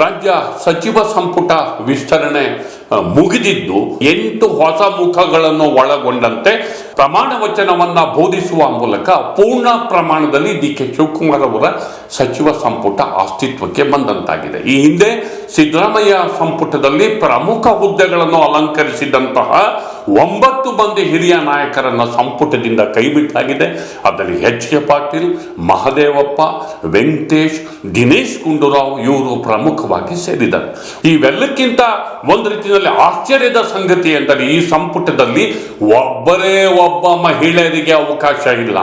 ರಾಜ್ಯ ಸಚಿವ ಸಂಪುಟ ವಿಸ್ತರಣೆ ಮುಗಿದಿದ್ದು 8 ಹೊಸ ಮುಖಗಳನ್ನು ಒಳಗೊಂಡಂತೆ ಪ್ರಮಾಣ ವಚನವನ್ನ ಬೋಧಿಸುವ ಮೂಲಕ ಪೂರ್ಣ ಪ್ರಮಾಣದಲ್ಲಿ ಡಿ.ಕೆ. ಶಿವಕುಮಾರ್ ಅವರ ಸಚಿವ ಸಂಪುಟ ಅಸ್ತಿತ್ವಕ್ಕೆ ಬಂದಂತಾಗಿದೆ. ಈ ಹಿಂದೆ ಸಿದ್ದರಾಮಯ್ಯ ಸಂಪುಟದಲ್ಲಿ ಪ್ರಮುಖ ಹುದ್ದೆಗಳನ್ನು ಅಲಂಕರಿಸಿದಂತಹ 9 ಮಂದಿ ಹಿರಿಯ ನಾಯಕರನ್ನ ಸಂಪುಟದಿಂದ ಕೈಬಿಟ್ಟಾಗಿದೆ. ಅದರಲ್ಲಿ ಎಚ್.ಕೆ. ಪಾಟೀಲ್, ಮಹದೇವಪ್ಪ, ವೆಂಕಟೇಶ್, ದಿನೇಶ್ ಗುಂಡೂರಾವ್ ಇವರು ಪ್ರಮುಖವಾಗಿ ಸೇರಿದ್ದಾರೆ. ಇವೆಲ್ಲಕ್ಕಿಂತ ಒಂದು ರೀತಿಯಲ್ಲಿ ಆಶ್ಚರ್ಯದ ಸಂಗತಿ ಎಂದರೆ ಈ ಸಂಪುಟದಲ್ಲಿ ಒಬ್ಬರೇ ಒಬ್ಬ ಮಹಿಳೆಯರಿಗೆ ಅವಕಾಶ ಇಲ್ಲ.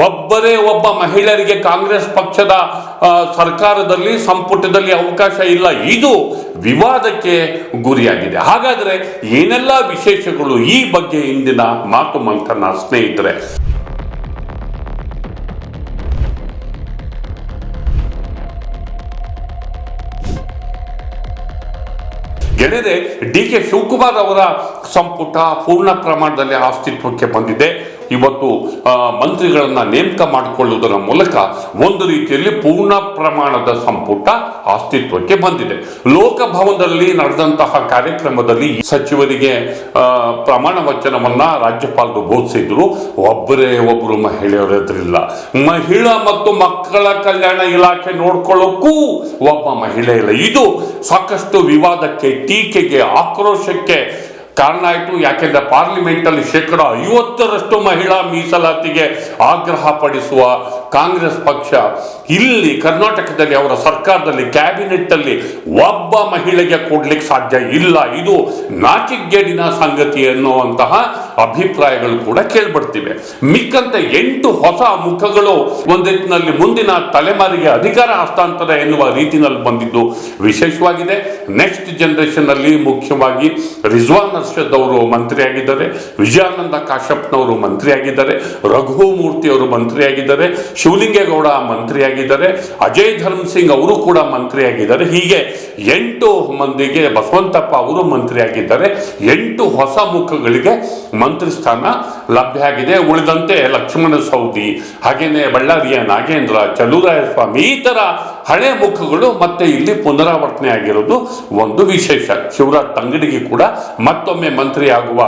ಒಬ್ಬರೇ ಒಬ್ಬ ಮಹಿಳೆಯರಿಗೆ ಕಾಂಗ್ರೆಸ್ ಪಕ್ಷದ ಸರ್ಕಾರದಲ್ಲಿ ಸಂಪುಟದಲ್ಲಿ ಅವಕಾಶ ಇಲ್ಲ. ಇದು ವಿವಾದಕ್ಕೆ ಗುರಿಯಾಗಿದೆ. ಹಾಗಾದ್ರೆ ಏನೆಲ್ಲ ವಿಶೇಷಗಳು ಈ ಬಗ್ಗೆ ಇಂದಿನ ಮಾತು ಮಂಥನ ಸ್ನೇಹಿತರೆ. ಗೆಳೆಯರೆ, ಡಿ.ಕೆ. ಶಿವಕುಮಾರ್ ಅವರ ಸಂಪುಟ ಪೂರ್ಣ ಪ್ರಮಾಣದಲ್ಲಿ ಅಸ್ತಿತ್ವಕ್ಕೆ ಬಂದಿದೆ. ಇವತ್ತು ಮಂತ್ರಿಗಳನ್ನ ನೇಮಕ ಮಾಡಿಕೊಳ್ಳುವುದರ ಮೂಲಕ ಒಂದು ರೀತಿಯಲ್ಲಿ ಪೂರ್ಣ ಪ್ರಮಾಣದ ಸಂಪುಟ ಅಸ್ತಿತ್ವಕ್ಕೆ ಬಂದಿದೆ. ಲೋಕಭವನದಲ್ಲಿ ನಡೆದಂತಹ ಕಾರ್ಯಕ್ರಮದಲ್ಲಿ ಸಚಿವರಿಗೆ ಪ್ರಮಾಣ ವಚನವನ್ನ ರಾಜ್ಯಪಾಲರು ಬೋಧಿಸಿದ್ರು. ಒಬ್ಬರೇ ಒಬ್ಬರು ಮಹಿಳೆಯರು ಎದುರಿಲ್ಲ. ಮಹಿಳಾ ಮತ್ತು ಮಕ್ಕಳ ಕಲ್ಯಾಣ ಇಲಾಖೆ ನೋಡ್ಕೊಳ್ಳೋಕ್ಕೂ ಒಬ್ಬ ಮಹಿಳೆ ಇಲ್ಲ. ಇದು ಸಾಕಷ್ಟು ವಿವಾದಕ್ಕೆ, ಟೀಕೆಗೆ, ಆಕ್ರೋಶಕ್ಕೆ ಕಾರಣ ಆಯಿತು. ಯಾಕೆಂದ್ರೆ ಪಾರ್ಲಿಮೆಂಟ್ ಅಲ್ಲಿ 50% ಮಹಿಳಾ ಮೀಸಲಾತಿಗೆ ಆಗ್ರಹ ಪಡಿಸುವ ಕಾಂಗ್ರೆಸ್ ಪಕ್ಷ ಇಲ್ಲಿ ಕರ್ನಾಟಕದಲ್ಲಿ ಅವರ ಸರ್ಕಾರದಲ್ಲಿ ಕ್ಯಾಬಿನೆಟ್ ಅಲ್ಲಿ ಒಬ್ಬ ಮಹಿಳೆಗೆ ಕೊಡ್ಲಿಕ್ಕೆ ಸಾಧ್ಯ ಇಲ್ಲ. ಇದು ನಾಚಿಕೆಗೇಡಿನ ಸಂಗತಿ ಎನ್ನುವಂತಹ ಅಭಿಪ್ರಾಯಗಳು ಕೂಡ ಕೇಳ್ಬಡ್ತಿವೆ. ಮಿಕ್ಕಂತೆ 8 ಹೊಸ ಮುಖಗಳು ಒಂದಿನಲ್ಲಿ ಮುಂದಿನ ತಲೆಮಾರಿಗೆ ಅಧಿಕಾರ ಹಸ್ತಾಂತರ ಎನ್ನುವ ರೀತಿಯಲ್ಲಿ ಬಂದಿದ್ದು ವಿಶೇಷವಾಗಿದೆ. ನೆಕ್ಸ್ಟ್ ಜನರೇಷನ್ ಅಲ್ಲಿ ಮುಖ್ಯವಾಗಿ ರಿಜ್ವಾನ್ ಅರ್ಷದ್ ಅವರು ಮಂತ್ರಿಯಾಗಿದ್ದಾರೆ, ವಿಜಯಾನಂದ ಕಾಶ್ಯಪ್ನವರು ಮಂತ್ರಿಯಾಗಿದ್ದಾರೆ, ರಘುಮೂರ್ತಿ ಅವರು ಮಂತ್ರಿಯಾಗಿದ್ದಾರೆ, ಶಿವಲಿಂಗೇಗೌಡ ಮಂತ್ರಿಯಾಗಿದ್ದಾರೆ, ಅಜಯ್ ಧರ್ಮ್ ಸಿಂಗ್ ಅವರು ಕೂಡ ಮಂತ್ರಿಯಾಗಿದ್ದಾರೆ. ಹೀಗೆ 8 ಮಂದಿಗೆ, ಬಸವಂತಪ್ಪ ಅವರು ಮಂತ್ರಿಯಾಗಿದ್ದಾರೆ. 8 ಹೊಸ ಮುಖಗಳಿಗೆ ಮಂತ್ರಿ ಸ್ಥಾನ ಲಭ್ಯ ಆಗಿದೆ. ಉಳಿದಂತೆ ಲಕ್ಷ್ಮಣ ಸವದಿ, ಹಾಗೇನೆ ಬಳ್ಳಾರಿಯ ನಾಗೇಂದ್ರ, ಚಲುವರಾಯಸ್ವಾಮಿ, ಈ ತರ ಹಳೆ ಮುಖಗಳು ಮತ್ತೆ ಇಲ್ಲಿ ಪುನರಾವರ್ತನೆ ಆಗಿರೋದು ಒಂದು ವಿಶೇಷ. ಶಿವರಾಜ್ ತಂಗಡಿಗೆ ಕೂಡ ಮತ್ತೊಮ್ಮೆ ಮಂತ್ರಿ ಆಗುವ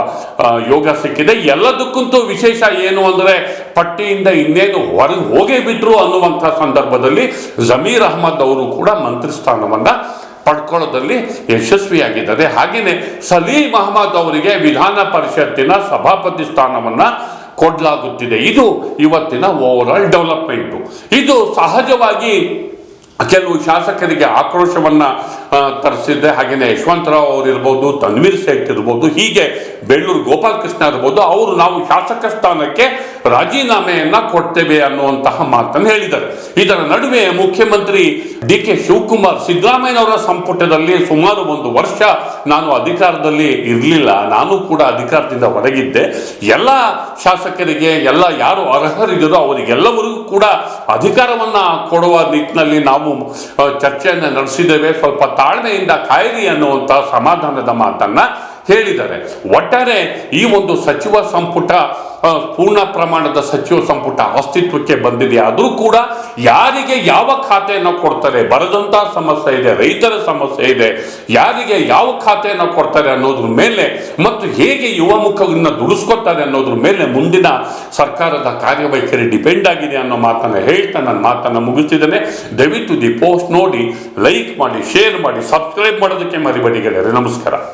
ಯೋಗ ಸಿಕ್ಕಿದೆ. ಎಲ್ಲದಕ್ಕಂತೂ ವಿಶೇಷ ಏನು ಅಂದ್ರೆ ಪಟ್ಟಿಯಿಂದ ಇನ್ನೇನು ಹೊರಗೆ ಹೋಗೇ ಬಿಟ್ರು ಅನ್ನುವಂಥ ಸಂದರ್ಭದಲ್ಲಿ ಜಮೀರ್ ಅಹಮದ್ ಅವರು ಕೂಡ ಮಂತ್ರಿ ಸ್ಥಾನವನ್ನ ಪಡ್ಕೊಳ್ಳೋದಲ್ಲಿ ಯಶಸ್ವಿಯಾಗಿದ್ದಾರೆ. ಹಾಗೆಯೇ ಸಲೀಂ ಅಹಮದ್ ಅವರಿಗೆ ವಿಧಾನ ಪರಿಷತ್ತಿನ ಸಭಾಪತಿ ಸ್ಥಾನವನ್ನ ಕೊಡಲಾಗುತ್ತಿದೆ. ಇದು ಇವತ್ತಿನ ಓವರ್ ಆಲ್ ಡೆವಲಪ್ಮೆಂಟ್. ಇದು ಸಹಜವಾಗಿ ಕೆಲವು ಶಾಸಕರಿಗೆ ಆಕ್ರೋಶವನ್ನ ತರಿಸಿದೆ. ಹಾಗೆಯೇ ಯಶವಂತರಾವ್ ಅವರು ಇರ್ಬೋದು, ತನ್ವೀರ್ ಸೇಠ್ ಇರ್ಬೋದು, ಹೀಗೆ ಬೆಳ್ಳೂರು ಗೋಪಾಲಕೃಷ್ಣ ಇರ್ಬೋದು, ಅವರು ನಾವು ಶಾಸಕ ಸ್ಥಾನಕ್ಕೆ ರಾಜೀನಾಮೆಯನ್ನ ಕೊಡ್ತೇವೆ ಅನ್ನುವಂತಹ ಮಾತನ್ನು ಹೇಳಿದ್ದಾರೆ. ಇದರ ನಡುವೆ ಮುಖ್ಯಮಂತ್ರಿ ಡಿ.ಕೆ. ಶಿವಕುಮಾರ್ ಸಿದ್ದರಾಮಯ್ಯನವರ ಸಂಪುಟದಲ್ಲಿ ಸುಮಾರು 1 ವರ್ಷ ನಾನು ಅಧಿಕಾರದಲ್ಲಿ ಇರಲಿಲ್ಲ, ನಾನು ಕೂಡ ಅಧಿಕಾರದಿಂದ ಹೊರಗಿದ್ದೆ, ಎಲ್ಲ ಶಾಸಕರಿಗೆ, ಎಲ್ಲ ಯಾರು ಅರ್ಹರಿದ್ದರೋ ಅವರಿಗೆಲ್ಲವರಿಗೂ ಕೂಡ ಅಧಿಕಾರವನ್ನ ಕೊಡುವ ನಿಟ್ಟಿನಲ್ಲಿ ನಾವು ಚರ್ಚೆಯನ್ನು ನಡೆಸಿದ್ದೇವೆ, ಸ್ವಲ್ಪ ತಾಳ್ಮೆಯಿಂದ ಕಾಯಿರಿ ಅನ್ನುವಂಥ ಸಮಾಧಾನದ ಮಾತನ್ನ ಹೇಳಿದ್ದಾರೆ. ಒಟ್ಟಾರೆ ಈ ಒಂದು ಸಚಿವ ಸಂಪುಟ ಪೂರ್ಣ ಪ್ರಮಾಣದ ಸಚಿವ ಸಂಪುಟ ಅಸ್ತಿತ್ವಕ್ಕೆ ಬಂದಿದೆ. ಆದರೂ ಕೂಡ ಯಾರಿಗೆ ಯಾವ ಖಾತೆಯನ್ನು ಕೊಡ್ತಾರೆ, ಬರದಂತ ಸಮಸ್ಯೆ ಇದೆ, ರೈತರ ಸಮಸ್ಯೆ ಇದೆ, ಯಾರಿಗೆ ಯಾವ ಖಾತೆಯನ್ನು ಕೊಡ್ತಾರೆ ಅನ್ನೋದ್ರ ಮೇಲೆ ಮತ್ತು ಹೇಗೆ ಯುವ ಮುಖವನ್ನು ದುಡಿಸ್ಕೊತಾರೆ ಅನ್ನೋದ್ರ ಮೇಲೆ ಮುಂದಿನ ಸರ್ಕಾರದ ಕಾರ್ಯವೈಖರಿ ಡಿಪೆಂಡ್ ಆಗಿದೆ ಅನ್ನೋ ಮಾತನ್ನು ಹೇಳ್ತಾ ನನ್ನ ಮಾತನ್ನು ಮುಗಿಸಿದ್ದೇನೆ. ದಯವಿಟ್ಟು ದಿ ಪೋಸ್ಟ್ ನೋಡಿ, ಲೈಕ್ ಮಾಡಿ, ಶೇರ್ ಮಾಡಿ, ಸಬ್ಸ್ಕ್ರೈಬ್ ಮಾಡೋದಕ್ಕೆ ಮರಿಬೇಡಿ ಗೆಳೆಯರೆ. ನಮಸ್ಕಾರ.